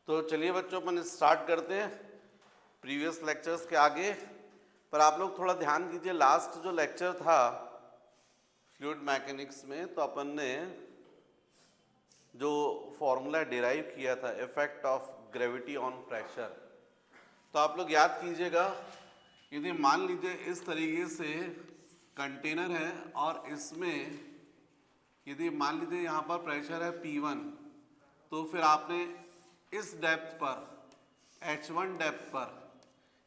तो चलिए बच्चों अपन स्टार्ट करते हैं प्रीवियस लेक्चर्स के आगे। पर आप लोग थोड़ा ध्यान दीजिए, लास्ट जो लेक्चर था फ्लूइड मैकेनिक्स में तो अपन ने जो फॉर्मूला डिराइव किया था effect of gravity on pressure, तो आप लोग याद कीजिएगा। यदि मान लीजिए इस तरीके से कंटेनर है और इसमें यदि मान लीजिए यहाँ पर प्रेशर है P1, तो फिर आपने इस डेप्थ पर H1 डेप्थ पर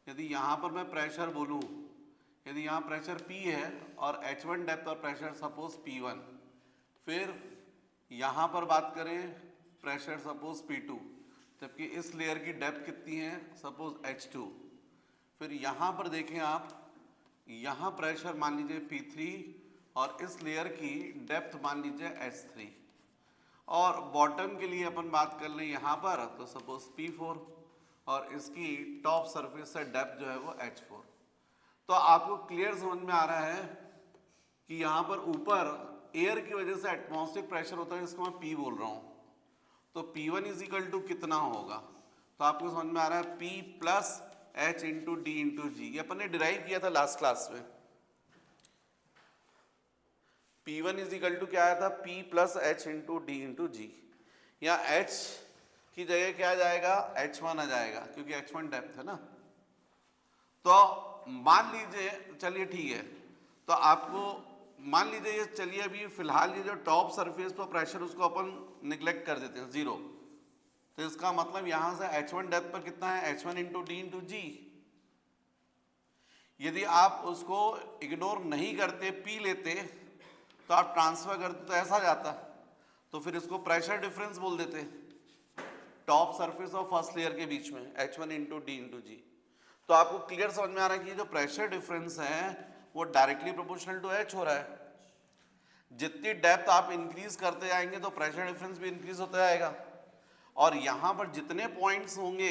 यदि यहाँ पर मैं प्रेशर बोलूँ, यदि यहाँ प्रेशर P है और H1 डेप्थ पर प्रेशर सपोज P1, फिर यहाँ पर बात करें प्रेशर सपोज P2, जबकि इस लेयर की डेप्थ कितनी है सपोज H2। फिर यहाँ पर देखें आप, यहाँ प्रेशर मान लीजिए P3 और इस लेयर की डेप्थ मान लीजिए H3, और बॉटम के लिए अपन बात कर लें यहाँ पर तो सपोज P4 और इसकी टॉप सरफेस से डेप्थ जो है वो H4। तो आपको क्लियर समझ में आ रहा है कि यहाँ पर ऊपर एयर की वजह से एटमॉस्फेरिक प्रेशर होता है, इसको मैं P बोल रहा हूँ। तो P1 इज इक्वल टू कितना होगा, तो आपको समझ में आ रहा है P plus H into D into G. ये अपन ने डिराइव किया था लास्ट क्लास में। P1 इज इक्वल टू क्या आया था, P plus H into D into G. यहाँ H की जगह क्या आ जाएगा, H1 आ जाएगा, क्योंकि H1 डेप्थ है ना। तो मान लीजिए, चलिए ठीक है, तो आपको मान लीजिए ये, चलिए अभी फिलहाल ये जो टॉप सरफेस पर प्रेशर उसको अपन निगलेक्ट कर देते हैं, जीरो। तो इसका मतलब यहां से H1 डेप्थ पर कितना है, H1 into D into G. यदि आप उसको इग्नोर नहीं करते, P लेते, तो आप ट्रांसफर करते तो ऐसा जाता, तो फिर इसको प्रेशर डिफरेंस बोल देते टॉप सरफेस और फर्स्ट लेयर के बीच में, H1 into D into G. तो आपको क्लियर समझ में आ रहा है कि ये जो प्रेशर डिफरेंस है वो डायरेक्टली प्रोपोर्शनल टू H हो रहा है। जितनी डेप्थ आप इंक्रीज करते जाएंगे तो प्रेशर डिफरेंस भी इंक्रीज होता जाएगा, और यहां पर जितने पॉइंट्स होंगे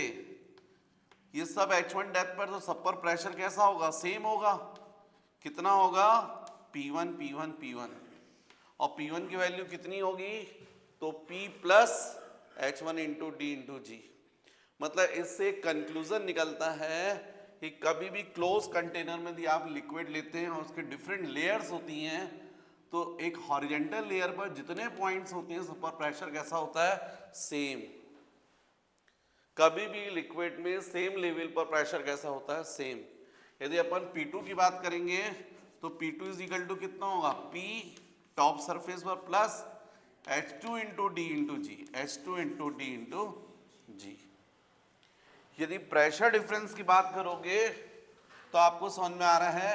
ये सब H1 डेप्थ पर, तो सब पर प्रेशर कैसा होगा, सेम होगा। कितना होगा, P1 P1 P1, और P1 की वैल्यू कितनी होगी, तो P plus H1 into D into G. मतलब इससे कंक्लूजन निकलता है कि कभी भी क्लोज कंटेनर में यदि आप लिक्विड लेते हैं और उसके डिफरेंट लेयर्स होती हैं, तो एक हॉरिजेंटल लेयर पर जितने पॉइंट्स होते हैं सब पर प्रेशर कैसा होता है, सेम। कभी भी लिक्विड में सेम लेवल पर प्रेशर कैसा होता है, सेम। यदि अपन P2 की बात करेंगे तो P2 इज इक्वल टू कितना होगा, P टॉप सरफेस पर plus H2 into D into G, H2 into D into G. यदि प्रेशर डिफरेंस की बात करोगे तो आपको समझ में आ रहा है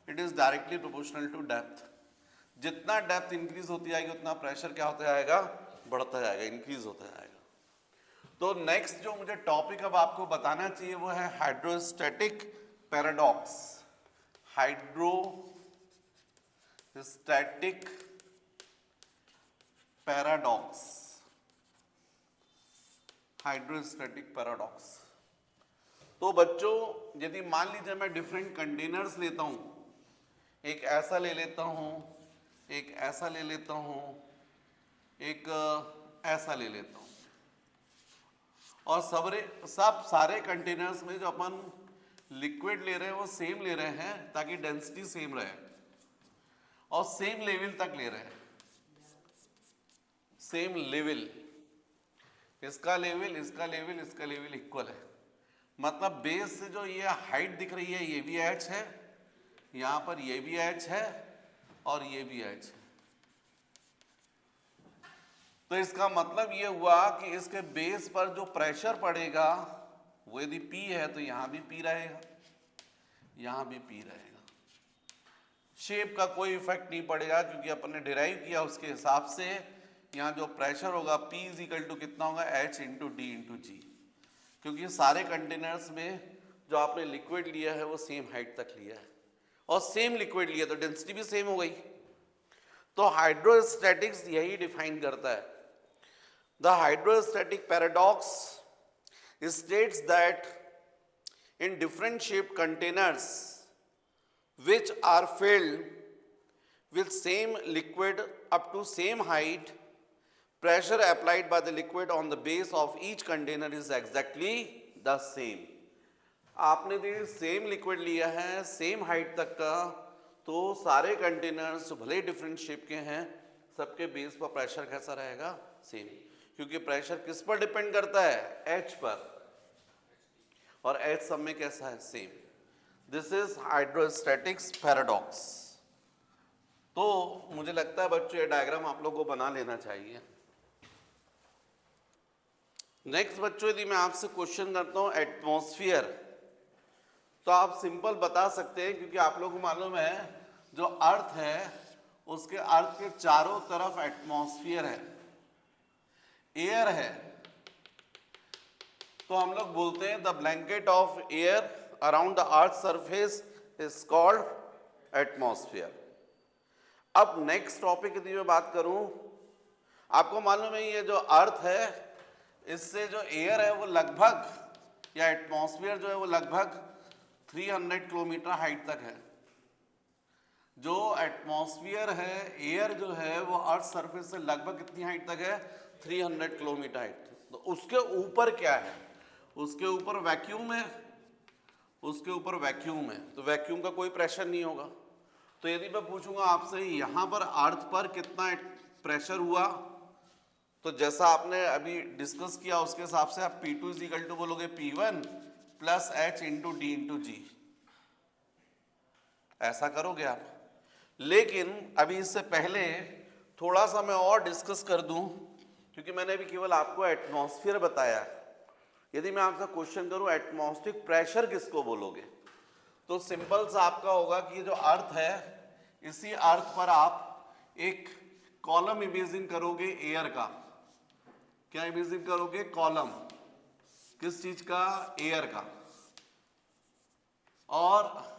it is directly proportional to depth. जितना डेप्थ इंक्रीज होती जाएगी उतना प्रेशर क्या होता जाएगा, बढ़ता जाएगा, इंक्रीज होता जाएगा। तो नेक्स्ट जो मुझे टॉपिक अब आपको बताना चाहिए वो है hydrostatic paradox. Hydrostatic paradox, hydrostatic paradox. तो बच्चों यदि मान लीजिए मैं डिफरेंट कंटेनर्स लेता हूं, एक ऐसा ले लेता हूं, एक ऐसा ले लेता हूं, एक ऐसा ले लेता हूं, और सब सारे कंटेनर्स में जो अपन लिक्विड ले रहे हैं वो सेम ले रहे हैं, ताकि डेंसिटी सेम रहे और सेम लेवल तक ले रहे हैं, सेम लेवल। इसका लेवल, इसका लेवल, इसका लेवल इक्वल है। मतलब बेस से जो ये हाइट दिख रही है ये भी H है, यहां पर ये भी H है और ये भी H है। तो इसका मतलब ये हुआ कि इसके बेस पर जो प्रेशर पड़ेगा वो यदि P है तो यहां भी P रहेगा, यहां भी P रहेगा। शेप का कोई इफेक्ट नहीं पड़ेगा, क्योंकि अपन ने डिराइव किया उसके हिसाब से। यहाँ जो प्रेशर होगा P इज इक्वल टू कितना होगा, H इंटू डी इंटू जी, क्योंकि सारे कंटेनर्स में जो आपने लिक्विड लिया है वो सेम हाइट तक लिया है और सेम लिक्विड लिया, तो डेंसिटी भी सेम हो गई। तो हाइड्रोस्टैटिक्स यही डिफाइन करता है। The hydrostatic paradox states that in different shaped containers which are filled with same liquid up to same height, pressure applied by the liquid on the base of each container is exactly the same. आपने भी same liquid लिया है same height तक का, तो सारे containers भले different shape के हैं, सबके बेस पर प्रेशर कैसा रहेगा? सेम, क्योंकि प्रेशर किस पर डिपेंड करता है? H पर, और H सब में कैसा है? Same. This is hydrostatics paradox. तो मुझे लगता है बच्चों ये डायग्राम आप लोगों को बना लेना चाहिए. नेक्स्ट बच्चों, यदि मैं आपसे क्वेश्चन करता हूं एटमॉस्फेयर, तो आप सिंपल बता सकते हैं, क्योंकि आप लोगों को मालूम है जो अर्थ है उसके अर्थ के चारों तरफ एटमॉस्फेयर है, एयर है. तो हम लोग बोलते हैं the blanket of air around the earth surface is called atmosphere. अब नेक्स्ट टॉपिक यदि मैं बात करूं, आपको मालूम है ये जो अर्थ है इससे जो एयर है वो लगभग, या एटमॉस्फेयर जो है वो लगभग 300 किलोमीटर हाइट तक है. जो एटमॉस्फेयर है, एयर जो है वो अर्थ सरफेस से लगभग कितनी हाइट तक है? 300 किलोमीटर हाइट. तो उसके ऊपर क्या है? उसके ऊपर वैक्यूम है, उसके ऊपर वैक्यूम है, तो वैक्यूम का कोई प्रेशर नहीं होगा. तो यदि मैं पूछूंगा आपसे यहाँ पर अर्थ पर कितना प्रेशर हुआ, तो जैसा आपने अभी डिस्कस किया उसके हिसाब से आप P2 इज इक्वल टू बोलोगे P1 plus H into D into G, ऐसा करोगे आप. लेकिन अभी इससे पहले थोड़ा सा मैं और डिस्कस कर दूं, क्योंकि मैंने अभी केवल आपको एटमॉस्फेयर बताया. यदि मैं आपसे क्वेश्चन करूं एटमॉस्फेरिक प्रेशर किसको बोलोगे, तो सिंपल सा आपका होगा कि जो अर्थ है, इसी अर्थ पर आप एक कॉलम इमेजिन करोगे एयर का. क्या इमेजिन करोगे? कॉलम. किस चीज का? एयर का. और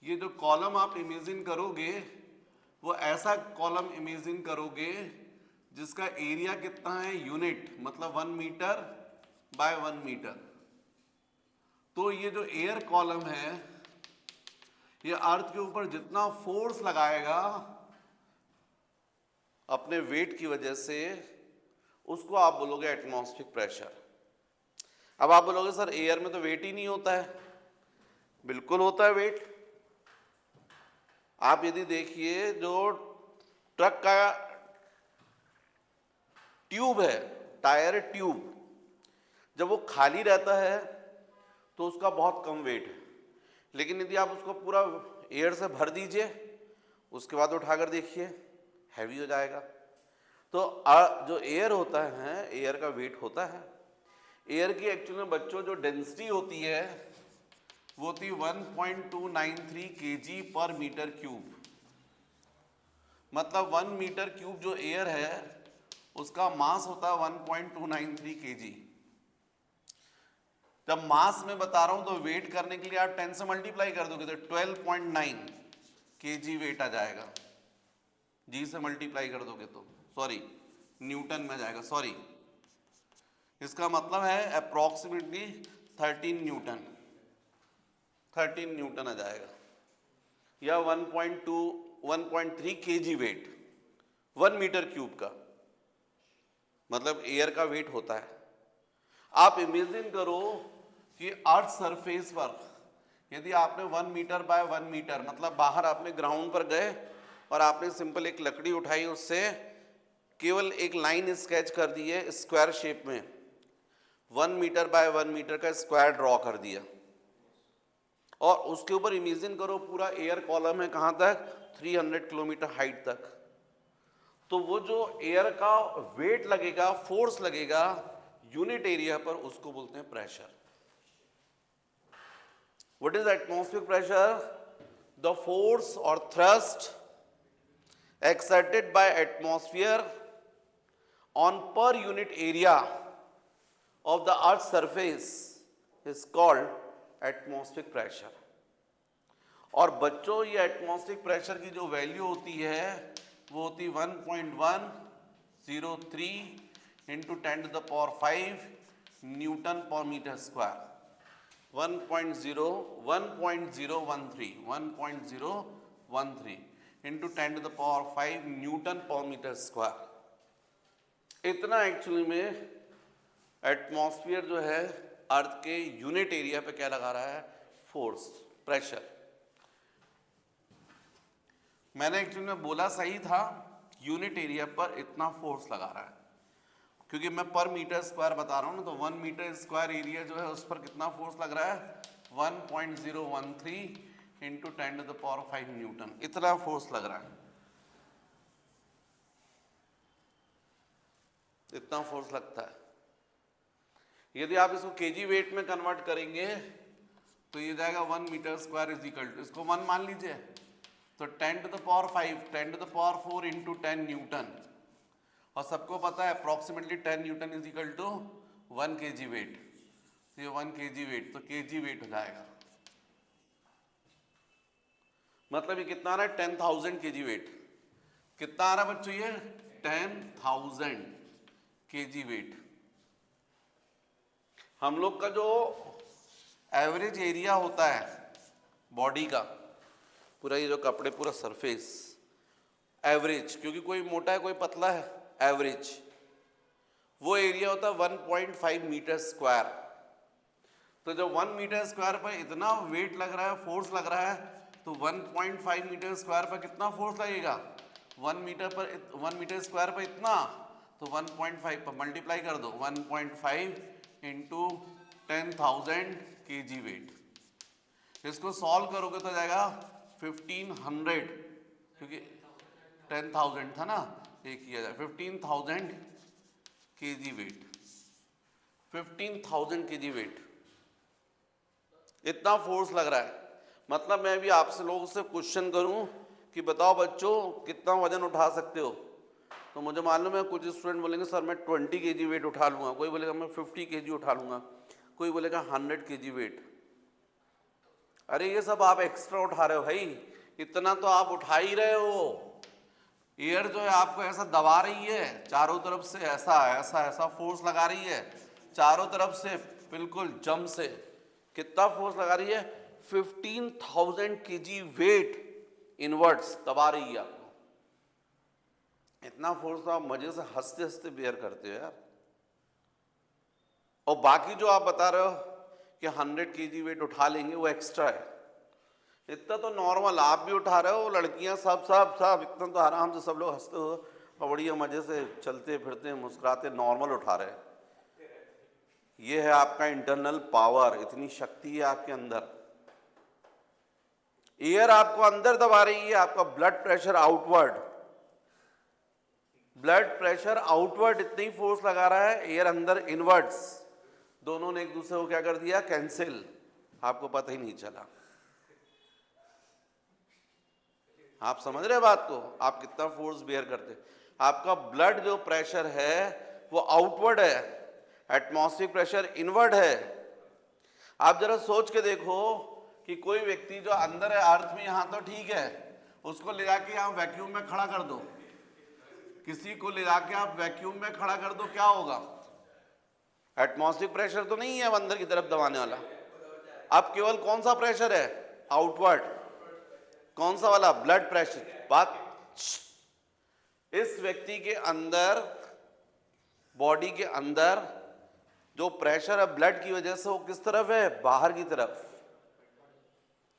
ये जो कॉलम आप इमेजिन करोगे वो ऐसा कॉलम इमेजिन करोगे जिसका एरिया कितना है? यूनिट, मतलब 1 मीटर बाय 1 मीटर. तो ये जो एयर कॉलम है ये अर्थ के ऊपर जितना फोर्स लगाएगा अपने वेट की वजह से, उसको आप बोलोगे एटमॉस्फेरिक प्रेशर. अब आप बोलोगे सर एयर में तो वेट ही नहीं होता है. बिल्कुल होता है वेट. आप यदि देखिए जो ट्रक का ट्यूब है, टायर ट्यूब, जब वो खाली रहता है तो उसका बहुत कम वेट है. लेकिन यदि आप उसको पूरा एयर से भर दीजिए, उसके बाद उठाकर देखिए, हैवी हो जाएगा. तो जो एयर होता है, एयर का वेट होता है. एयर की एक्चुअली में बच्चों जो डेंसिटी होती है वो होती 1.293 kg पर मीटर क्यूब. मतलब 1 मीटर क्यूब जो एयर है उसका मास होता है 1.293 kg. जब मास में बता रहा हूं तो वेट करने के लिए आप 10 से मल्टीप्लाई कर दोगे तो 12.9 kg वेट आ जाएगा. जी से मल्टीप्लाई कर दोगे तो, सॉरी न्यूटन में जाएगा, सॉरी, इसका मतलब है अप्रोक्सीमेटली 13 न्यूटन, 13 न्यूटन आ जाएगा, या 1.3 kg वेट 1 मीटर क्यूब का, मतलब एयर का वेट होता है. आप इमेजिन करो कि अर्थ सरफेस पर यदि आपने 1 मीटर बाय 1 मीटर, मतलब बाहर आपने ग्राउंड पर गए और आपने सिंपल एक लकड़ी उठाई, उससे केवल एक लाइन स्केच कर दी है स्क्वायर शेप में, 1 मीटर बाय 1 मीटर का स्क्वायर ड्रॉ कर दिया, और उसके ऊपर इमेजिन करो पूरा एयर कॉलम है कहां तक? 300 किलोमीटर हाइट तक. तो वो जो एयर का वेट लगेगा, फोर्स लगेगा यूनिट एरिया पर, उसको बोलते हैं pressure. What is atmospheric pressure? The force और thrust exerted by atmosphere on per unit area of the earth's surface is called atmospheric pressure. और बच्चों ये एटमॉस्फेरिक प्रेशर की जो वैल्यू होती है वो होती 1.103 इंटू 10⁵ न्यूटन पर मीटर स्क्वायर. 1.013 इंटू 10⁵ न्यूटन पर मीटर स्क्वायर. इतना एक्चुअली में एटमॉस्फेयर जो है अर्थ के यूनिट एरिया पे क्या लगा रहा है, फोर्स, प्रेशर। मैंने एक्चुअली में बोला सही था, यूनिट एरिया पर इतना फोर्स लगा रहा है, क्योंकि मैं पर मीटर स्क्वायर बता रहा हूँ ना, तो 1 मीटर स्क्वायर एरिया जो है उस पर कितना फोर्स लग रहा है, 1.013 इंटू 10⁵ न्यूटन, इतना फोर्स लग रहा है, इतना फोर्स लगता है। यदि आप इसको केजी वेट में कन्वर्ट करेंगे तो ये जाएगा 1 metre square is equal to, इसको 1 मान लीजिए, तो 10⁵ इंटू 10 न्यूटन, और सबको पता है approximately 10 newton is equal to 1 KG weight, तो ये 1 केजी वेट, तो केजी वेट हो जाएगा, मतलब ये कितना आ रहा है, 10,000 केजी वेट। कितना आ रहा है बच्चों, ये 10,000 केजी वेट। हम लोग का जो एवरेज एरिया होता है बॉडी का, पूरा ये जो कपड़े, पूरा सरफेस एवरेज, क्योंकि कोई मोटा है कोई पतला है, एवरेज वो एरिया होता है 1.5 मीटर स्क्वायर। तो जब 1 मीटर स्क्वायर पर इतना वेट लग रहा है, फोर्स लग रहा है, तो 1.5 मीटर स्क्वायर पर कितना फोर्स लगेगा, 1 मीटर स्क्वायर पर इतना, तो 1.5 पर मल्टीप्लाई कर दो, 1.5 इंटू 10,000 केजी वेट। इसको सॉल्व करोगे तो जाएगा 1500, क्योंकि 10,000 था ना, ये किया जाए 15,000 केजी वेट, 15,000 केजी वेट, इतना फोर्स लग रहा है। मतलब मैं भी आपसे लोगों से क्वेश्चन करूं कि बताओ बच्चों कितना वजन उठा सकते हो, तो मुझे मालूम है कुछ स्टूडेंट बोलेंगे सर मैं 20 केजी वेट उठा लूंगा, कोई बोलेगा मैं 50 केजी उठा लूंगा, कोई बोलेगा 100 केजी वेट। अरे ये सब आप एक्स्ट्रा उठा रहे हो भाई, इतना तो आप उठा ही रहे हो। एयर जो है आपको ऐसा दबा रही है चारों तरफ से, ऐसा ऐसा ऐसा फोर्स लगा रही है चारों तरफ से, बिल्कुल जम से। कितना फोर्स लगा रही है, 15,000 केजी वेट इनवर्ट्स दबा रही है आपको। इतना फोर्स तो आप मजे से हंसते हंसते बेयर करते हो यार। और बाकी जो आप बता रहे हो कि 100 केजी वेट उठा लेंगे, वो एक्स्ट्रा है। इतना तो नॉर्मल आप भी उठा रहे हो, लड़कियां सब इतना तो आराम से सब लोग हंसते हो और बढ़िया मजे से चलते फिरते मुस्कुराते नॉर्मल उठा रहे। ये है आपका इंटरनल पावर, इतनी शक्ति है आपके अंदर। एयर आपको अंदर दबा रही है, आपका blood pressure outward, blood pressure outward इतनी ही फोर्स लगा रहा है, एयर अंदर इनवर्ड्स, दोनों ने एक दूसरे को क्या कर दिया, कैंसिल, आपको पता ही नहीं चला। आप समझ रहे बात को, आप कितना फोर्स बेयर करते। आपका ब्लड जो प्रेशर है वो आउटवर्ड है, एटमॉस्फेरिक प्रेशर इनवर्ड है। आप जरा सोच के देखो कि कोई व्यक्ति जो अंदर है अर्थ में, यहां तो ठीक है, उसको ले जाके यहां वैक्यूम में खड़ा कर दो, किसी को ले जाके आप वैक्यूम में खड़ा कर दो, क्या होगा, एटमॉस्फेरिक प्रेशर तो नहीं है अंदर की तरफ दबाने वाला। अब केवल कौन सा प्रेशर है, आउटवर्ड, कौन सा वाला, ब्लड प्रेशर। बात, इस व्यक्ति के अंदर, बॉडी के अंदर जो प्रेशर है ब्लड की वजह से, वो किस तरफ है, बाहर की तरफ।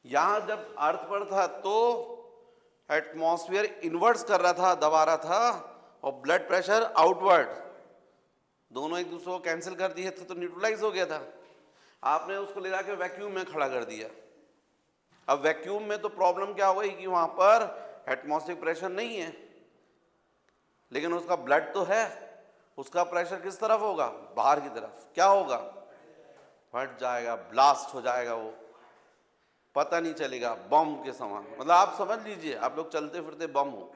यहां जब अर्थ पर था तो एटमॉस्फेयर इनवर्ट्स कर रहा था, दबा रहा था, और ब्लड प्रेशर आउटवर्ड, दोनों एक दूसरे को कैंसिल कर दिए थे, तो न्यूट्रलाइज हो गया था। आपने उसको ले जाके वैक्यूम में खड़ा कर दिया। अब वैक्यूम में तो प्रॉब्लम क्या हो गई कि वहां पर एटमॉस्फेरिक प्रेशर नहीं है, लेकिन उसका ब्लड तो है, उसका प्रेशर किस तरफ होगा, बाहर की तरफ। क्या होगा, फट जाएगा, ब्लास्ट हो जाएगा, वो पता नहीं चलेगा, बम के समान। मतलब आप समझ लीजिए, आप लोग चलते फिरते बम हो,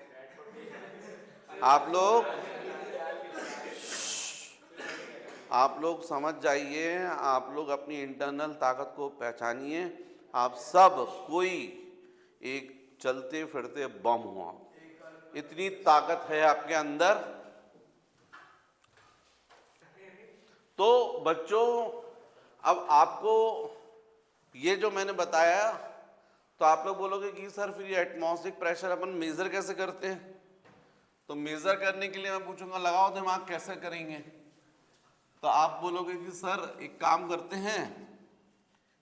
आप लोग समझ जाइए, आप लोग अपनी इंटरनल ताकत को पहचानिए। आप सब कोई एक चलते फिरते बम हो, इतनी ताकत है आपके अंदर। तो बच्चों अब आपको ये जो मैंने बताया, तो आप लोग बोलोगे कि सर फिर ये एटमॉस्फेरिक प्रेशर अपन मेजर कैसे करते हैं। तो मेजर करने के लिए मैं पूछूंगा लगाओ दिमाग कैसे करेंगे, तो आप बोलोगे कि सर एक काम करते हैं,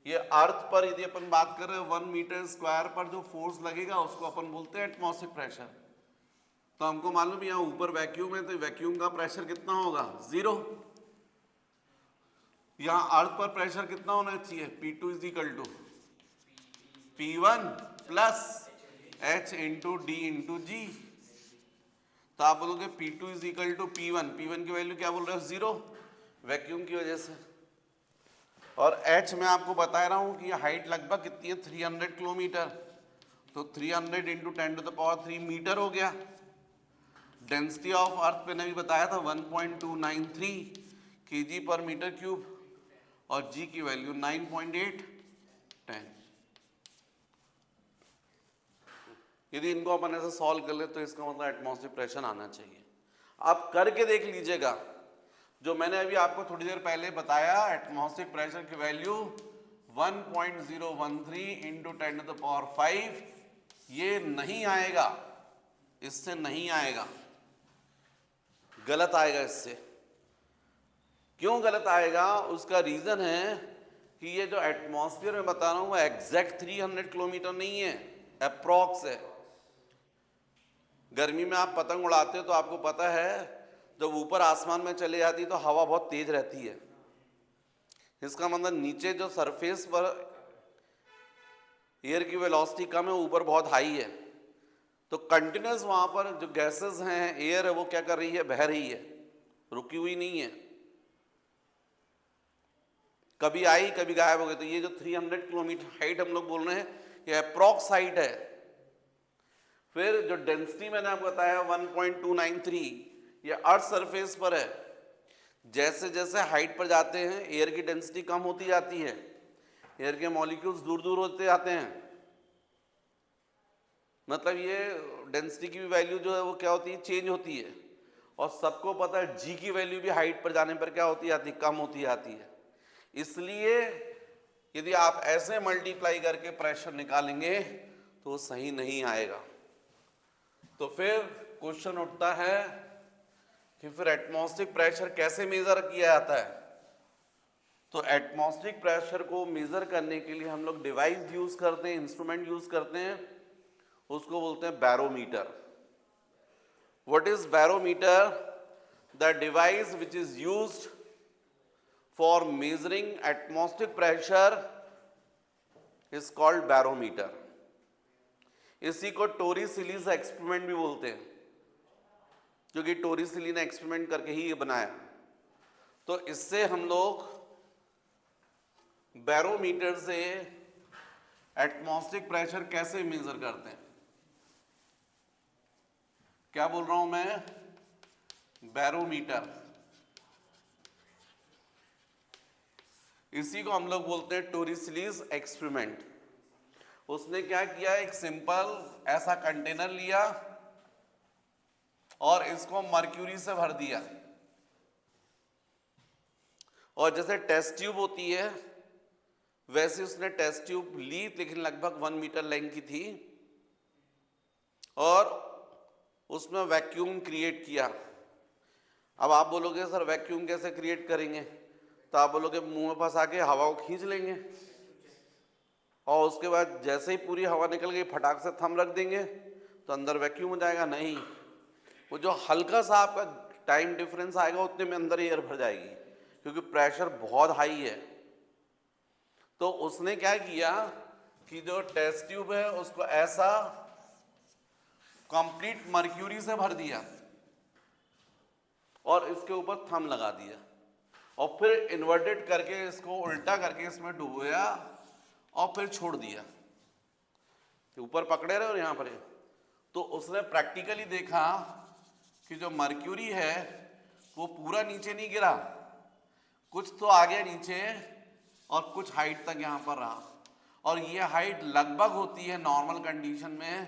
ये अर्थ पर यदि अपन बात कर रहे हैं 1 मीटर स्क्वायर पर जो फोर्स लगेगा उसको अपन बोलते हैं एटमॉस्फेरिक प्रेशर। तो हमको मालूम यहाँ ऊपर वैक्यूम है तो वैक्यूम का प्रेशर कितना होगा 0। यहाँ अर्थ पर प्रेशर कितना होना चाहिए P2 is equal to P1 plus H into D into G. तो आप बोलोगे P2 is equal to P1, P1 की वैल्यू क्या बोल रहे हो 0 वैक्यूम की वजह से, और H मैं आपको बता रहा हूं कि हाइट लगभग कितनी है 300 किलोमीटर, तो 300 इंटू 10⁻³ मीटर हो गया। डेंसिटी ऑफ अर्थ पे ने भी बताया था 1.293 kg पर मीटर क्यूब, और G की वैल्यू 9.810। यदि इनको अपन ऐसे सॉल्व कर ले तो इसका मतलब एटमॉस्फेरिक प्रेशर आना चाहिए। आप करके देख लीजिएगा, जो मैंने अभी आपको थोड़ी देर पहले बताया एटमॉस्फेरिक प्रेशर की वैल्यू 1.013 इंटू 10⁵, ये नहीं आएगा, इससे नहीं आएगा, गलत आएगा इससे। क्यों गलत आएगा, उसका रीजन है कि ये जो एटमॉस्फेयर में बता रहा हूं वो एग्जैक्ट 300 किलोमीटर नहीं है, अप्रॉक्स है। गर्मी में आप पतंग उड़ाते हो तो आपको पता है जब ऊपर आसमान में चले जाती है तो हवा बहुत तेज रहती है, इसका मतलब नीचे जो सरफेस पर एयर की वेलोसिटी कम है, ऊपर बहुत हाई है, तो कंटिन्यूस वहां पर जो गैसेस हैं, एयर है, वो क्या कर रही है, बह रही है, रुकी हुई नहीं है, कभी आई कभी गायब हो गई। तो ये जो 300 किलोमीटर हाइट हम लोग बोल रहे हैं ये अप्रॉक्स हाइट है। फिर जो डेंसिटी मैंने आपको बताया 1.293, ये अर्थ सरफेस पर है, जैसे जैसे हाइट पर जाते हैं एयर की डेंसिटी कम होती जाती है, एयर के मॉलिक्यूल्स दूर दूर होते जाते हैं, मतलब ये डेंसिटी की भी वैल्यू जो है वो क्या होती है, चेंज होती है। और सबको पता है जी की वैल्यू भी हाइट पर जाने पर क्या होती जाती है, कम होती जाती है। इसलिए यदि आप ऐसे मल्टीप्लाई करके प्रेशर निकालेंगे तो सही नहीं आएगा। तो फिर क्वेश्चन उठता है कि फिर एटमॉस्फेरिक प्रेशर कैसे मेजर किया जाता है। तो एटमॉस्फेरिक प्रेशर को मेजर करने के लिए हम लोग डिवाइस यूज करते हैं, इंस्ट्रूमेंट यूज करते हैं, उसको बोलते हैं barometer. What is barometer? The device which is used for measuring atmospheric pressure is called barometer. इसी को टोरिसेली का एक्सपेरिमेंट भी बोलते हैं, क्योंकि टोरिसेली ने एक्सपेरिमेंट करके ही ये बनाया। तो इससे हम लोग बैरोमीटर से एटमॉस्फेरिक प्रेशर कैसे मेजर करते हैं। क्या बोल रहा हूं मैं? बैरोमीटर, इसी को हम लोग बोलते हैं टोरिसेलीज एक्सपेरिमेंट। उसने क्या किया, एक सिंपल ऐसा कंटेनर लिया और इसको मर्क्यूरी से भर दिया, और जैसे टेस्ट ट्यूब होती है वैसे उसने टेस्ट ट्यूब ली, लेकिन लगभग 1 मीटर लेंथ की थी, और उसमें वैक्यूम क्रिएट किया। अब आप बोलोगे सर वैक्यूम कैसे क्रिएट करेंगे, तो आप बोलोगे मुंह में फंसा के हवा को खींच लेंगे, और उसके बाद जैसे ही पूरी हवा निकल गई फटाक से थंब रख देंगे तो अंदर वैक्यूम हो जाएगा। नहीं, वो जो हल्का सा आपका टाइम डिफरेंस आएगा उतने में अंदर एयर भर जाएगी, क्योंकि प्रेशर बहुत हाई है। तो उसने क्या किया कि जो टेस्ट ट्यूब है उसको ऐसा कंप्लीट मर्क्यूरी से भर दिया और इसके ऊपर थंब लगा दिया, और फिर इन्वर्टेड करके इसको उल्टा करके इसमें डुबोया और फिर छोड़ दिया। ऊपर पकड़े रहे और यहां पर तो उसने प्रैक्टिकली देखा कि जो मर्क्यूरी है वो पूरा नीचे नहीं गिरा, कुछ तो आ गया नीचे और कुछ हाइट तक यहां पर रहा, और ये हाइट लगभग होती है नॉर्मल कंडीशन में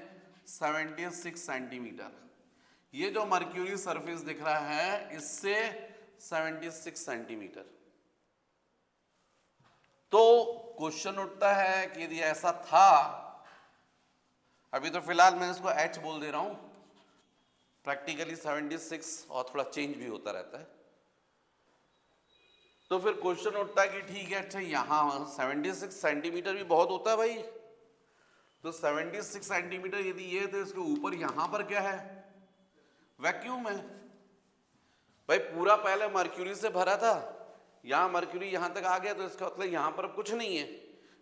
76 सेंटीमीटर। ये जो मर्क्यूरी सरफेस दिख रहा है इससे 76 सेंटीमीटर। तो क्वेश्चन उठता है कि यदि ऐसा था, अभी तो फिलहाल मैं इसको H बोल दे रहा हूं, प्रैक्टिकली 76 और थोड़ा चेंज भी होता रहता है। तो फिर क्वेश्चन उठता है कि ठीक है, अच्छा यहाँ 76 सेंटीमीटर भी बहुत होता है भाई, तो 76 सेंटीमीटर यदि ये तो इसके ऊपर यहाँ पर क्या है, वैक्यूम है भाई। पूरा पहले मर्क्यूरी से भरा था, यहाँ मर्क्यूरी यहाँ तक आ गया, तो इसका मतलब यहाँ पर कुछ नहीं है।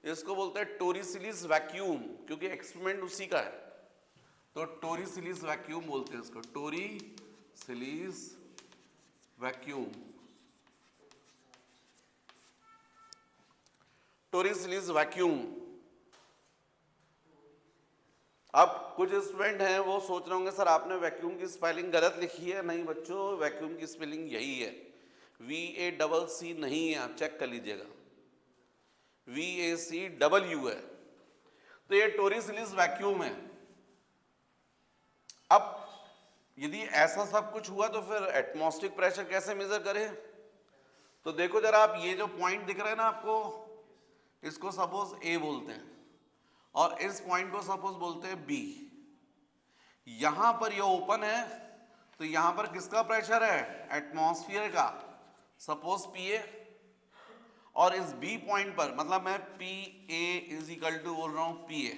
इसको बोलते हैं टोरिसिलिस वैक्यूम, क्योंकि एक्सपेरिमेंट उसी का है। तो टोरिसिलिस वैक्यूम बोलते हैं इसको, टोरिसिलिस वैक्यूम, टोरिसिलिस वैक्यूम। अब कुछ स्टूडेंट हैं वो सोच रहे होंगे सर आपने वैक्यूम की स्पेलिंग गलत लिखी है। नहीं बच्चों, वैक्यूम की स्पेलिंग यही है, VACC नहीं है, आप चेक कर लीजिएगा, VACW है। तो ये टोरिसिलिस वैक्यूम है। अब यदि ऐसा सब कुछ हुआ तो फिर एटमॉस्फेरिक प्रेशर कैसे मेजर करें? तो देखो जरा, आप ये जो पॉइंट दिख रहा है ना आपको, इसको सपोज A बोलते हैं और इस पॉइंट को सपोज बोलते हैं B। यहां पर ये ओपन है, तो यहां पर किसका प्रेशर है? एटमॉस्फेयर का, सपोज PA। और इस B पॉइंट पर, मतलब मैं PA इज इक्वल टू बोल रहा हूं PA।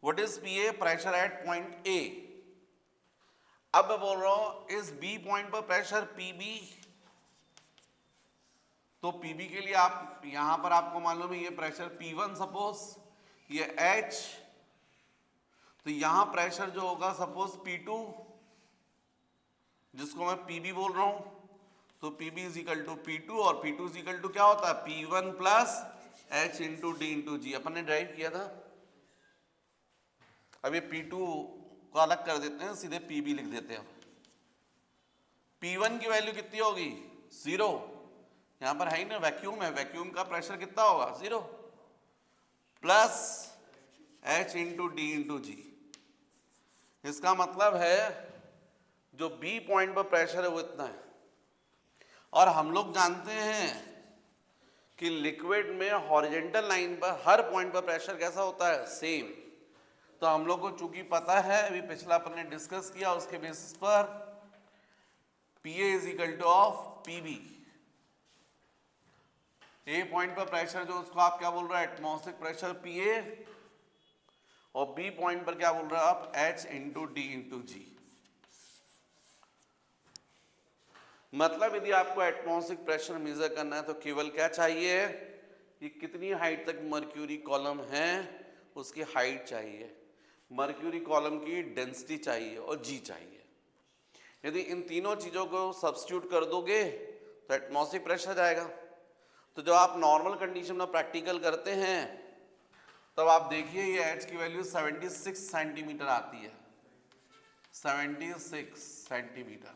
What is PA? Pressure at point A। अब मैं बोल रहा हूं इस B पॉइंट पर प्रेशर PB। तो PB के लिए आप यहां पर आपको मालूम है ये प्रेशर P1 सपोज, ये H, तो यहां प्रेशर जो होगा सपोज P2, जिसको मैं PB बोल रहा हूं। तो PB is equal to P2 और P2 इज इक्वल टू क्या होता है? P1 plus H into D into G। अपन ने ड्राइव किया था। अब ये P2 को अलग कर देते हैं, सीधे PB लिख देते हैं। P1 की वैल्यू कितनी होगी? 0। यहां पर है ही ना, वैक्यूम है, वैक्यूम का प्रेशर कितना होगा? 0 plus H into D into G। इसका मतलब है जो B पॉइंट पर प्रेशर है वो इतना है। और हम लोग जानते हैं कि लिक्विड में हॉरिजॉन्टल लाइन पर हर पॉइंट पर प्रेशर कैसा होता है? सेम। तो हम लोग को चूंकि पता है, अभी पिछला अपन ने डिस्कस किया, उसके बेसिस पर PA is equal two of PB। A point पर प्रेशर जो उसको आप क्या बोल रहे हैं? Atmospheric pressure PA। और B पॉइंट पर क्या बोल रहे हैं आप? H into D into G। मतलब यदि आपको एटमॉस्फेरिक प्रेशर मेजर करना है तो केवल क्या चाहिए कि कितनी हाइट तक मर्क्यूरी कॉलम है उसकी हाइट चाहिए, मर्क्यूरी कॉलम की डेंसिटी चाहिए और G चाहिए। यदि इन तीनों चीजों को सब्स्टिट्यूट कर दोगे तो एटमॉस्फेरिक प्रेशर जाएगा। तो जब आप नॉर्मल कंडीशन में प्रैक्टिकल करते हैं तब आप देखिए ये H की वैल्यू 76 सेंटीमीटर आती है, 76 सेंटीमीटर।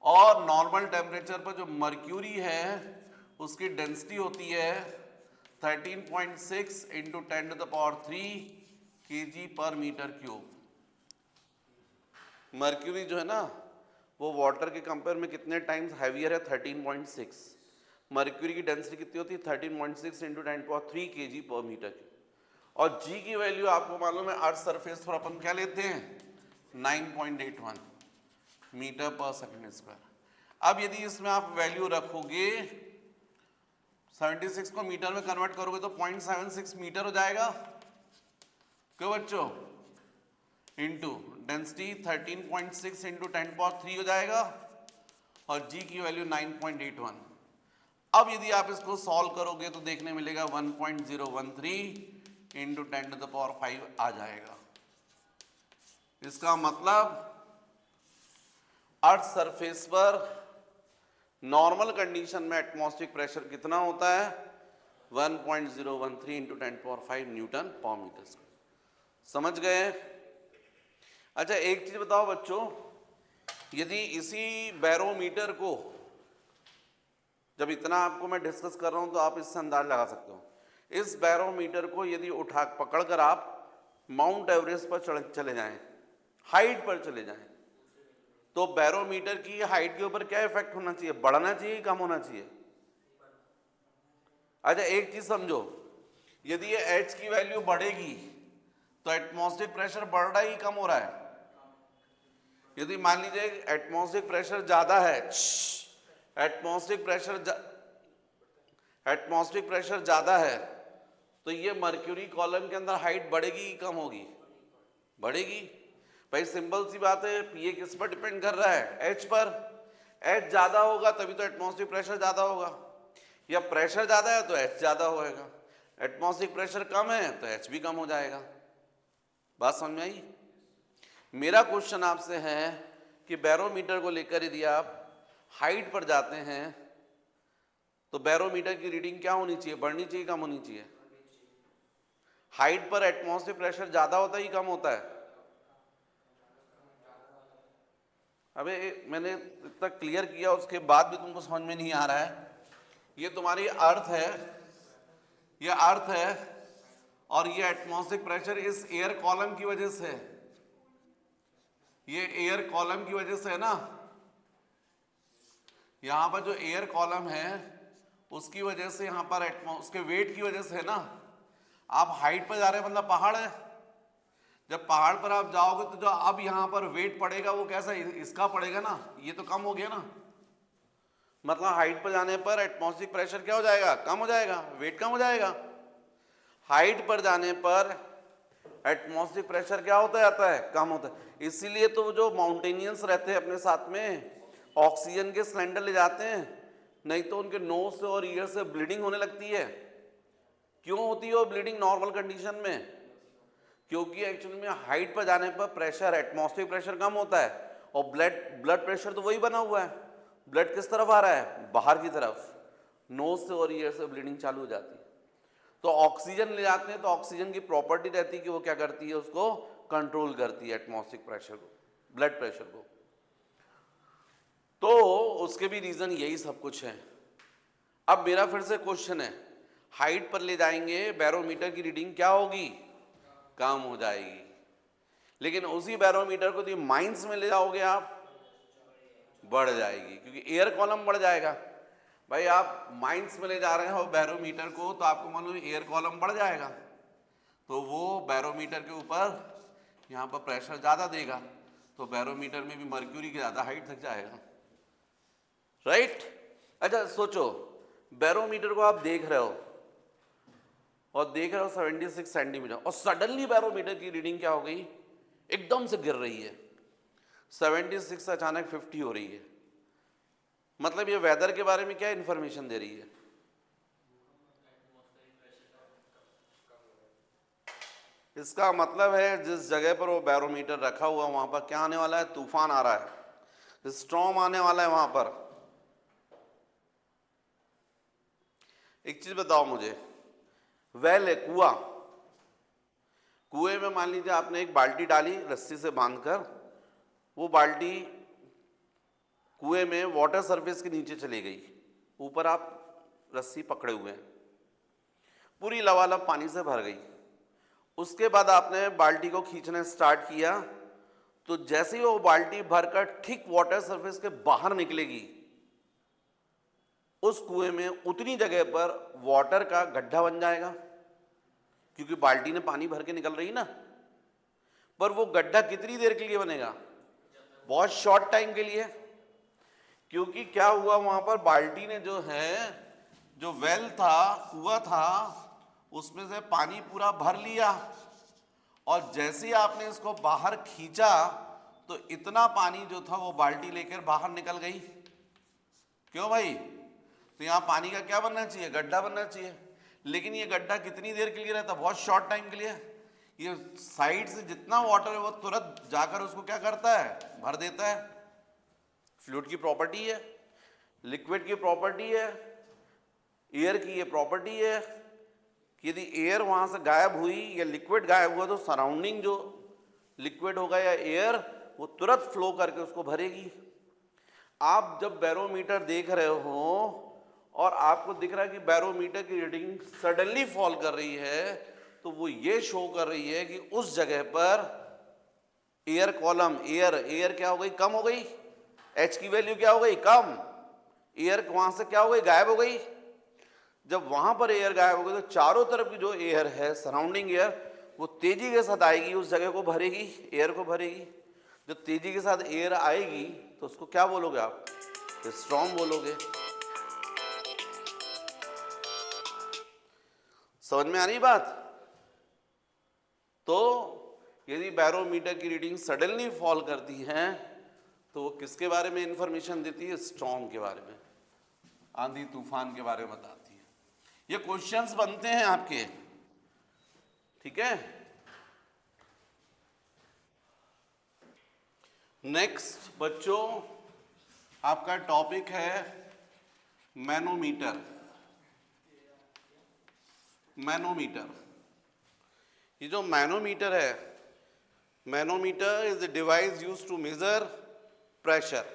और नॉर्मल टेम्परेचर पर जो मर्क्यूरी है उसकी डेंसिटी होती है 13.6 इंटू 10⁻³ kg पर मीटर क्यूब। मर्क्यूरी जो है ना वो वाटर के कंपेयर में कितने टाइम्स हैवियर है? 13.6। मर्क्यूरी की डेंसिटी कितनी होती है? 13.6 इंटू 10⁻³ kg पर मीटर क्यूब। और G की वैल्यू आपको मालूम है, अर्थ सरफेस पर अपन क्या लेते हैं? 9.81 मीटर पर सेकंड स्क्वायर। अब यदि इसमें आप वैल्यू रखोगे 76 को मीटर में कन्वर्ट करोगे तो 0.76 मीटर हो जाएगा, क्यों बच्चों? इंटू डेंसिटी 13.6 इंटू 10⁻³ हो जाएगा और G की वैल्यू 9.81। अब यदि आप इसको सॉल्व करोगे तो देखने मिलेगा 1.013 इंटू 10⁵ आ जाएगा। इसका मतलब अर्थ सरफेस पर नॉर्मल कंडीशन में एटमॉस्फेरिक प्रेशर कितना होता है? 1.013 इंटू 10⁵ न्यूटन पर मीटर स्क्वायर। समझ गए? अच्छा एक चीज बताओ बच्चों, यदि इसी बैरोमीटर को, जब इतना आपको मैं डिस्कस कर रहा हूं तो आप इससे अंदाज लगा सकते हो, इस बैरोमीटर को यदि उठा पकड़कर आप माउंट एवरेस्ट पर चले जाएं, हाइट पर चले जाएं, तो बैरोमीटर की हाइट के ऊपर क्या इफेक्ट होना चाहिए? बढ़ना चाहिए, कम होना चाहिए? अच्छा एक चीज समझो, यदि ये H की वैल्यू बढ़ेगी तो एटमॉस्फेरिक प्रेशर बढ़ रहा है, कम हो रहा है? यदि मान लीजिए एटमॉस्फेरिक प्रेशर ज्यादा है, एटमॉस्फेरिक प्रेशर ज्यादा है, तो ये मर्क्यूरी कॉलम के अंदर हाइट बढ़ेगी कि कम होगी? बढ़ेगी। भाई सिंपल सी बात है, ये किस पर डिपेंड कर रहा है? एच पर। एच ज्यादा होगा तभी तो एटमॉस्फेरिक प्रेशर ज्यादा होगा, या प्रेशर ज्यादा है तो एच ज्यादा होएगा। एटमॉस्फेरिक प्रेशर कम है तो एच भी कम हो जाएगा। बात समझ में आई? मेरा क्वेश्चन आपसे है कि बैरोमीटर को लेकर यदि आप हाइट पर जाते हैं तो बैरोमीटर की रीडिंग क्या होनी चाहिए? बढ़नी चाहिए, कम होनी चाहिए? हाइट पर एटमॉस्फेरिक प्रेशर ज्यादा होता है कि कम होता है? अबे मैंने इतना क्लियर किया उसके बाद भी तुमको समझ में नहीं आ रहा है। ये तुम्हारी अर्थ है, ये अर्थ है, और ये एटमॉस्फेरिक प्रेशर इस एयर कॉलम की वजह से, ये एयर कॉलम की वजह से है ना, यहां पर जो एयर कॉलम है उसकी वजह से, यहां पर उसके वेट की वजह से है ना। आप हाइट पर जा रहे हैं, मतलब पहाड़ है, जब पहाड़ पर आप जाओगे तो जो अब यहां पर वेट पड़ेगा वो कैसा? इसका पड़ेगा ना, ये तो कम हो गया ना। मतलब हाइट पर जाने पर एटमॉस्फेरिक प्रेशर क्या हो जाएगा? कम हो जाएगा, वेट कम हो जाएगा। हाइट पर जाने पर एटमॉस्फेरिक प्रेशर क्या होता जाता है? कम होता है। इसीलिए तो जो माउंटेनियंस रहते हैं अपने साथ में ऑक्सीजन के सिलेंडर ले जाते हैं, नहीं तो उनके नोज से और ईयर से ब्लीडिंग होने लगती है। क्यों होती है वो ब्लीडिंग नॉर्मल कंडीशन में? क्योंकि एक्चुअली में हाइट पर जाने पर प्रेशर, एटमॉस्फेरिक प्रेशर कम होता है, और ब्लड प्रेशर तो वही बना हुआ है। ब्लड किस तरफ आ रहा है? बाहर की तरफ। नोज से और ईयर से ब्लीडिंग चालू हो जाती है। तो ऑक्सीजन ले जाते हैं तो ऑक्सीजन की प्रॉपर्टी रहती है कि वो क्या करती है? उसको कंट्रोल करती है, एटमॉस्फेरिक प्रेशर को, ब्लड प्रेशर को। तो उसके भी रीजन यही सब कुछ है। अब मेरा फिर से क्वेश्चन है, हाइट पर ले जाएंगे बैरोमीटर की रीडिंग क्या होगी? कम हो जाएगी। लेकिन उसी बैरोमीटर को माइंस में ले जाओगे आप, बढ़ जाएगी, क्योंकि एयर कॉलम बढ़ जाएगा। भाई आप माइंस में ले जा रहे हो बैरोमीटर को तो आपको मालूम एयर कॉलम बढ़ जाएगा, तो वो बैरोमीटर के ऊपर यहाँ पर प्रेशर ज़्यादा देगा, तो बैरोमीटर में भी मर्क्यूरी की ज़्यादा हाइट तक जाएगा, राइट? अच्छा सोचो, बैरोमीटर को आप देख रहे हो और देख रहे हो 76 सेंटीमीटर, और सडनली बैरोमीटर की रीडिंग क्या हो गई? एकदम से गिर रही है, 76 से अचानक 50 हो रही है। मतलब ये वेदर के बारे में क्या इंफॉर्मेशन दे रही है? इसका मतलब है जिस जगह पर वो बैरोमीटर रखा हुआ वहां पर क्या आने वाला है? तूफान आ रहा है, स्टॉर्म आने वाला है वहां पर। एक चीज बताओ मुझे, वेल है, कुआं, कुएं में मान लीजिए आपने एक बाल्टी डाली रस्सी से बांधकर, वो बाल्टी कुएं में वाटर सरफेस के नीचे चली गई, ऊपर आप रस्सी पकड़े हुए हैं, पूरी लबालब पानी से भर गई। उसके बाद आपने बाल्टी को खींचना स्टार्ट किया, तो जैसे ही वो बाल्टी भरकर ठीक वाटर सरफेस के बाहर निकलेगी, उस कुएं में उतनी जगह पर वाटर का गड्ढा बन जाएगा, क्योंकि बाल्टी ने पानी भर के निकल रही ना। पर वो गड्ढा कितनी देर के लिए बनेगा? बहुत शॉर्ट टाइम के लिए। क्योंकि क्या हुआ वहां पर, बाल्टी ने जो है, जो वेल था, कुआं था, उसमें से पानी पूरा भर लिया, और जैसे ही आपने इसको बाहर खींचा तो इतना पानी जो था वो बाल्टी लेकर बाहर निकल गई। क्यों भाई? तो यहाँ पानी का क्या बनना चाहिए? गड्ढा बनना चाहिए। लेकिन ये गड्ढा कितनी देर के लिए रहता? बहुत शॉर्ट टाइम के लिए। ये साइड से जितना वाटर है वो तुरंत जाकर उसको क्या करता है? भर देता है। फ्लूइड की प्रॉपर्टी है, लिक्विड की प्रॉपर्टी है, एयर की ये प्रॉपर्टी है कि यदि एयर वहां से गायब हुई या लिक्विड गायब हुआ तो सराउंडिंग जो लिक्विड होगा या एयर, वो तुरंत फ्लो करके उसको भरेगी। आप जब बैरोमीटर देख रहे हो और आपको दिख रहा है कि बैरोमीटर की रीडिंग सडनली फॉल कर रही है, तो वो ये शो कर रही है कि उस जगह पर एयर कॉलम, एयर क्या हो गई? कम हो गई। एच की वैल्यू क्या हो गई? कम। एयर वहां से क्या हो गई? गायब हो गई। जब वहां पर एयर गायब हो गई तो चारों तरफ की जो एयर है, सराउंडिंग एयर, वो तेजी के साथ आएगी, उस जगह को भरेगी, एयर को भरेगी। जब तेजी के साथ एयर आएगी तो उसको क्या बोलोगे आप? स्टॉर्म बोलोगे। समझ में आ रही बात? तो यदि बैरोमीटर की रीडिंग सडनली फॉल करती है तो वो किसके बारे में इंफॉर्मेशन देती है? स्टॉर्म के बारे में, आंधी तूफान के बारे में बताती है। ये क्वेश्चंस बनते हैं आपके, ठीक है। नेक्स्ट बच्चों आपका टॉपिक है मैनोमीटर। मैनोमीटर, ये जो मैनोमीटर है, manometer is the device used to measure pressure.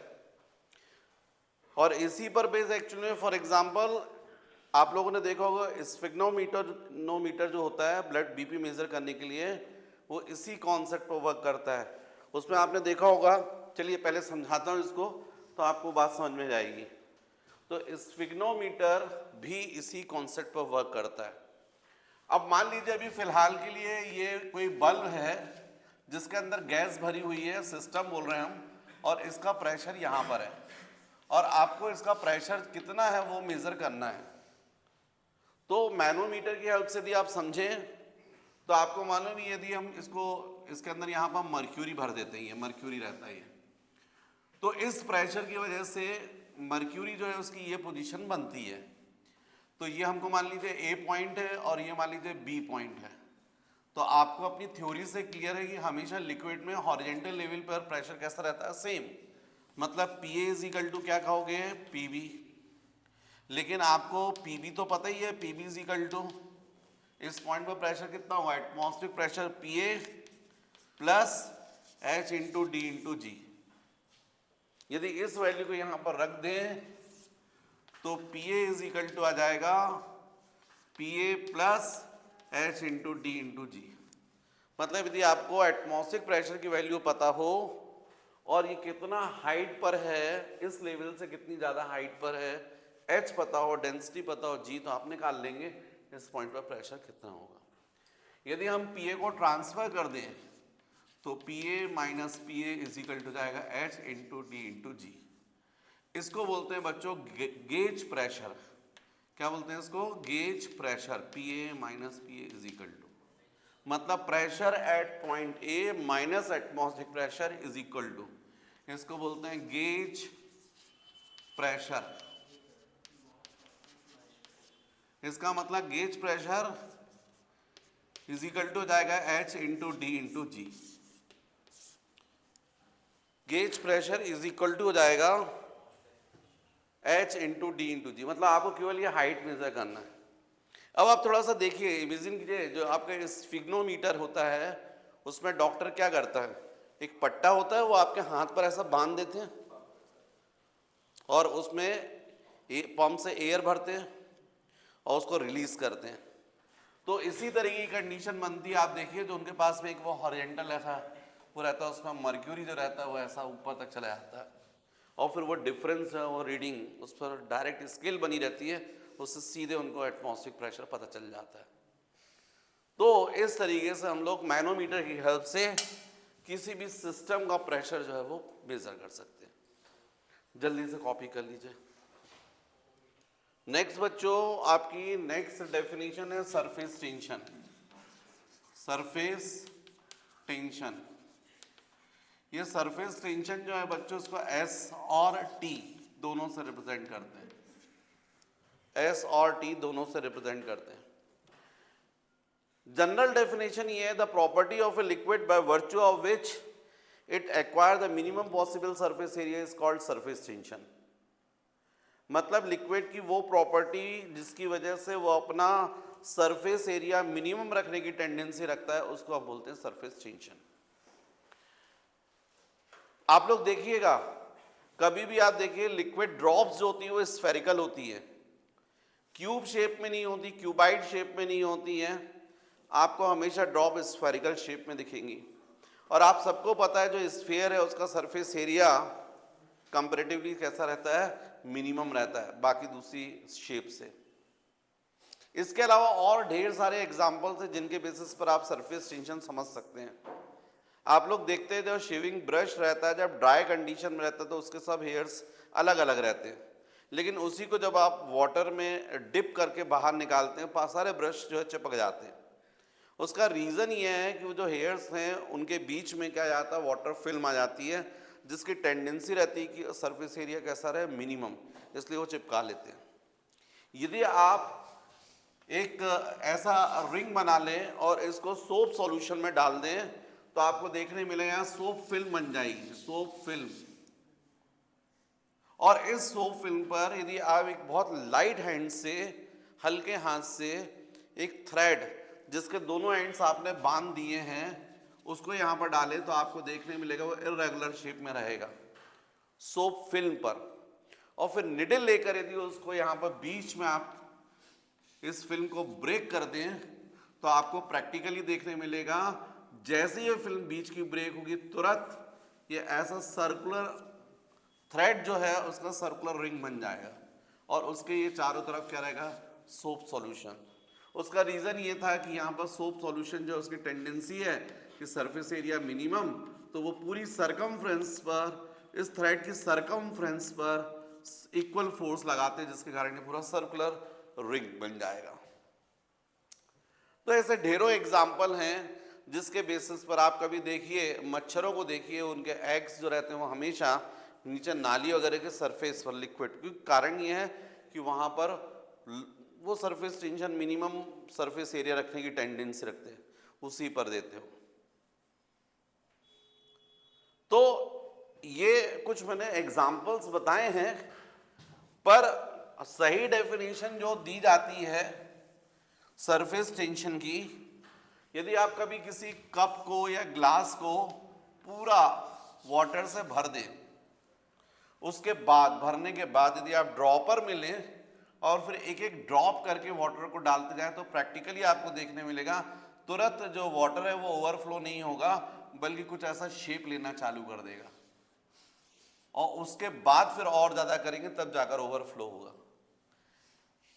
और इसी पर बेस एक्चुअली फॉर एग्जांपल आप लोगों ने देखा होगा स्फिग्नोमीटर जो होता है ब्लड बीपी मेजर करने के लिए, वो इसी कॉन्सेप्ट पर वर्क करता है। उसमें आपने देखा होगा, चलिए पहले समझाता हूँ इसको तो आपको बात समझ में जाएगी। तो स्फिग्नोमीटर भी इसी कॉन्सेप्ट पर वर्क करता है। अब मान लीजिए अभी फिलहाल के लिए ये कोई बल्ब है जिसके अंदर गैस भरी हुई है, सिस्टम बोल रहे हैं हम, और इसका प्रेशर यहाँ पर है और आपको इसका प्रेशर कितना है वो मेजर करना है। तो मैनोमीटर की हेल्प से यदि आप समझें तो आपको मालूम है यदि हम इसके अंदर यहाँ पर मर्क्यूरी भर देते हैं, मर्क्यूरी रहता है, तो इस प्रेशर की वजह से मर्क्यूरी जो है उसकी ये पोजीशन बनती है। तो ये हमको मान लीजिए ए पॉइंट है और ये मान लीजिए बी पॉइंट है। तो आपको अपनी थ्योरी से क्लियर है कि हमेशा लिक्विड में हॉरिजॉन्टल लेवल पर प्रेशर कैसा रहता है? सेम। मतलब P A is equal to क्या कहोगे? P B. लेकिन आपको पी बी तो पता ही है, P B is equal to इस पॉइंट पर प्रेशर कितना हुआ? Atmospheric pressure P A plus H into D into G. यदि इस वैल्यू को यहां पर रख दें तो P A is equal to आ जाएगा P A plus H into D into G. मतलब यदि आपको एटमॉस्फेरिक प्रेशर की वैल्यू पता हो और ये कितना हाइट पर है, इस लेवल से कितनी ज़्यादा हाइट पर है, एच पता हो, डेंसिटी पता हो, जी, तो आप निकाल लेंगे इस पॉइंट पर प्रेशर कितना होगा। यदि हम पी ए को ट्रांसफर कर दें तो P A minus P A is equal to जाएगा H into D into G. इसको बोलते हैं बच्चों गेज प्रेशर। क्या बोलते हैं इसको? Gauge pressure. P A minus P A is equal to, मतलब pressure at point A minus atmospheric pressure is equal to, इसको बोलते हैं गेज प्रेशर। इसका मतलब gauge pressure is equal to जाएगा H into D into G. Gauge pressure is equal to हो जाएगा H into D into G. मतलब आपको केवल ये हाइट मेजर करना है। अब आप थोड़ा सा देखिए, इमेजिन कीजिए, जो आपका स्फिग्नोमीटर होता है उसमें डॉक्टर क्या करता है? एक पट्टा होता है, वो आपके हाथ पर ऐसा बांध देते हैं और उसमें पंप से एयर भरते हैं और उसको रिलीज करते हैं। तो इसी तरीके की कंडीशन बनती है। आप देखिए जो उनके पास में एक वो हॉरिजॉन्टल ऐसा वो रहता है, उसमें मर्क्यूरी जो रहता है वो ऐसा ऊपर तक चला जाता है और फिर वो डिफरेंस है, वो रीडिंग उस पर डायरेक्ट स्केल बनी रहती है, उससे सीधे उनको एटमॉस्फेरिक प्रेशर पता चल जाता है। तो इस तरीके से हम लोग मैनोमीटर की हेल्प से किसी भी सिस्टम का प्रेशर जो है वो मेजर कर सकते हैं। जल्दी से कॉपी कर लीजिए। नेक्स्ट बच्चों आपकी नेक्स्ट डेफिनेशन है सरफेस टेंशन। सरफेस टेंशन, ये सरफेस टेंशन जो है बच्चों इसको एस और टी दोनों से रिप्रेजेंट करते हैं। एस और टी दोनों से रिप्रेजेंट करते हैं। जनरल डेफिनेशन ये है, the property of a liquid by virtue of which it acquire the minimum possible surface area is called surface tension. मतलब लिक्विड की वो प्रॉपर्टी जिसकी वजह से वो अपना सरफेस एरिया मिनिमम रखने की टेंडेंसी रखता है, उसको आप बोलते हैं सरफेस टेंशन। आप लोग देखिएगा, कभी भी आप देखिए लिक्विड ड्रॉप्स जो होती है वो स्फेरिकल होती है, क्यूब शेप में नहीं होती, क्यूबाइड शेप में नहीं होती है। आपको हमेशा ड्रॉप स्फेरिकल शेप में दिखेंगी। और आप सबको पता है जो स्फीयर है उसका सरफेस एरिया कंपैरेटिवली कैसा रहता है? मिनिमम रहता है बाकी दूसरी शेप से। इसके अलावा और ढेर सारे एग्जांपल्स हैं जिनके बेसिस पर आप सरफेस टेंशन समझ सकते हैं। आप लोग देखते हैं जब शेविंग ब्रश रहता है, जब ड्राई कंडीशन में रहता है तो उसके सब हेयर्स अलग अलग रहते हैं, लेकिन उसी को जब आप वाटर में डिप करके बाहर निकालते हैं सारे ब्रश जो है चिपक जाते हैं। उसका रीज़न ये है कि वो जो हेयर्स हैं उनके बीच में क्या जाता है, वाटर फिल्म आ जाती है, जिसकी टेंडेंसी रहती है कि सरफेस एरिया कैसा रहे, मिनिमम, इसलिए वो चिपका लेते हैं। यदि आप एक ऐसा रिंग बना लें और इसको सोप सॉल्यूशन में डाल दें तो आपको देखने मिलेगा सोप फिल्म बन जाएगी, सोप फिल्म। और इस सोप फिल्म पर यदि आप एक बहुत लाइट हैंड से, हल्के हाथ से एक थ्रेड जिसके दोनों एंड्स आपने बांध दिए हैं उसको यहाँ पर डालें तो आपको देखने मिलेगा वो इर्रेगुलर शेप में रहेगा सोप फिल्म पर। और फिर निडल लेकर यदि उसको यहाँ पर बीच में आप इस फिल्म को ब्रेक कर दें तो आपको प्रैक्टिकली देखने मिलेगा जैसे ये फिल्म बीच की ब्रेक होगी तुरंत ये ऐसा सर्कुलर थ्रेड जो है उसका सर्कुलर रिंग बन जाएगा और उसके ये चारों तरफ क्या रहेगा, सोप सॉल्यूशन। उसका रीज़न ये था कि यहाँ पर सोप सॉल्यूशन जो उसकी टेंडेंसी है कि सरफेस एरिया मिनिमम, तो वो पूरी सरकमफ्रेंस पर, इस थ्रेड की सरकमफ्रेंस पर इक्वल फोर्स लगाते हैं जिसके कारण ये पूरा सर्कुलर रिंग बन जाएगा। तो ऐसे ढेरों एग्जाम्पल हैं जिसके बेसिस पर आप कभी देखिए मच्छरों को देखिए, उनके एग्स जो रहते हैं वो हमेशा नीचे नाली वगैरह के सरफेस पर लिक्विड, क्योंकि कारण ये है कि वहाँ पर वो surface tension minimum surface area रखने की टेंडेंसी रखते हैं, उसी पर देते हो। तो ये कुछ मैंने एग्जाम्पल्स बताए हैं, पर सही डेफिनेशन जो दी जाती है सरफेस टेंशन की, यदि आप कभी किसी कप को या ग्लास को पूरा वाटर से भर दें, उसके बाद भरने के बाद यदि आप ड्रॉपर में लें और फिर एक एक ड्रॉप करके वाटर को डालते जाएं तो प्रैक्टिकली आपको देखने मिलेगा तुरंत जो वाटर है वो ओवरफ्लो नहीं होगा बल्कि कुछ ऐसा शेप लेना चालू कर देगा, और उसके बाद फिर और ज़्यादा करेंगे तब जाकर ओवरफ्लो होगा।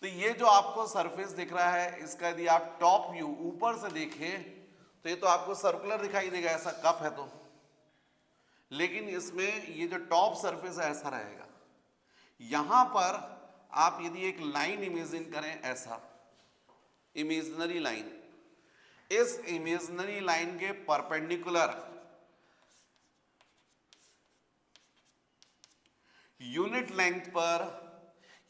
तो ये जो आपको सरफेस दिख रहा है इसका यदि आप टॉप व्यू ऊपर से देखें तो ये तो आपको सर्कुलर दिखाई देगा, ऐसा कप है तो, लेकिन इसमें ये जो टॉप सरफेस है ऐसा रहेगा। यहां पर आप यदि एक लाइन इमेजिन करें, ऐसा इमेजिनरी लाइन, इस इमेजिनरी लाइन के परपेंडिकुलर यूनिट लेंथ पर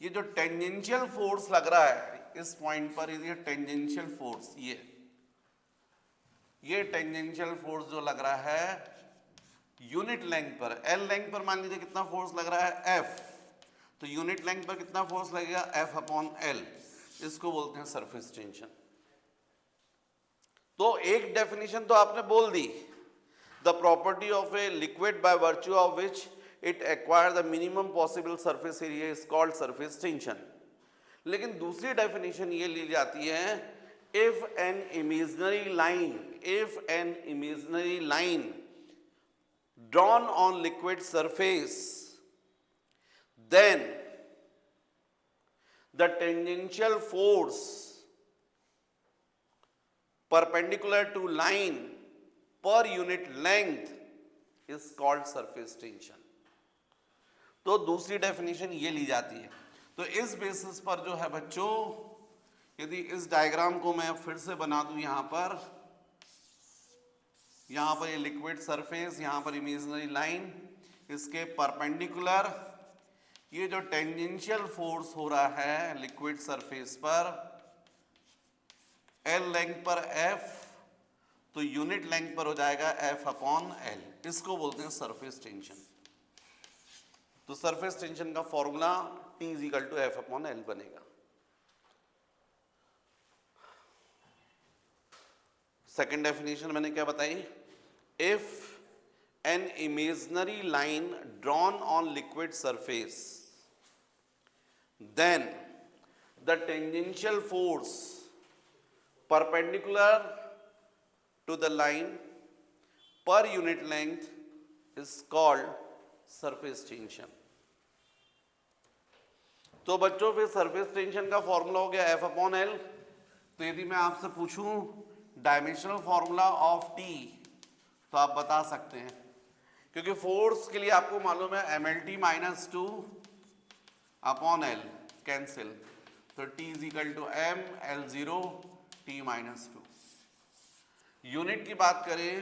ये जो टेंजेंशियल फोर्स लग रहा है इस पॉइंट पर, ये टेंजेंशियल फोर्स, ये टेंजेंशियल फोर्स जो लग रहा है यूनिट लेंथ पर, एल लेंथ पर मान लीजिए कितना फोर्स लग रहा है, एफ, तो यूनिट लेंथ पर कितना फोर्स लगेगा, एफ अपॉन एल, इसको बोलते हैं सरफेस टेंशन। तो एक डेफिनेशन तो आपने बोल दी, the property of a liquid by virtue of which it acquire the minimum possible surface area is called surface tension. लेकिन दूसरी डेफिनेशन ये ली जाती है, if an imaginary line drawn on liquid surface, then the tangential force perpendicular to line per unit length is called surface tension। तो दूसरी definition ये ली जाती है। तो इस बेसिस पर जो है बच्चों, यदि इस डायग्राम को मैं फिर से बना दूं, यहाँ पर ये लिक्विड सरफेस, यहाँ पर इमेजिनरी लाइन, इसके परपेंडिकुलर ये जो टेंजेंशियल फोर्स हो रहा है लिक्विड सरफेस पर, एल लेंथ पर एफ, तो यूनिट लेंथ पर हो जाएगा एफ अपॉन एल, इसको बोलते हैं सरफेस टेंशन। तो सरफेस टेंशन का formula T is equal to F upon L बनेगा। सेकेंड डेफिनेशन मैंने क्या बताई, if an imaginary line drawn on liquid surface, then the tangential force perpendicular to the line per unit length is called surface tension। तो बच्चों फिर surface tension का formula हो गया एफ अपॉन एल। तो यदि मैं आपसे पूछूं डायमेंशनल फॉर्मूला ऑफ टी, तो आप बता सकते हैं, क्योंकि फोर्स के लिए आपको मालूम है MLT -2 अपॉन L कैंसिल, तो T is equal to M L0 T -2। Unit की बात करें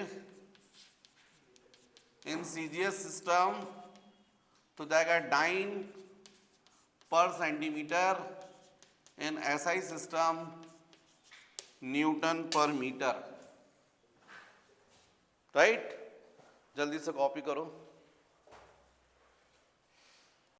इन CGS सिस्टम तो जाएगा डाइन पर सेंटीमीटर, इन SI सिस्टम न्यूटन पर मीटर। राइट, जल्दी से कॉपी करो।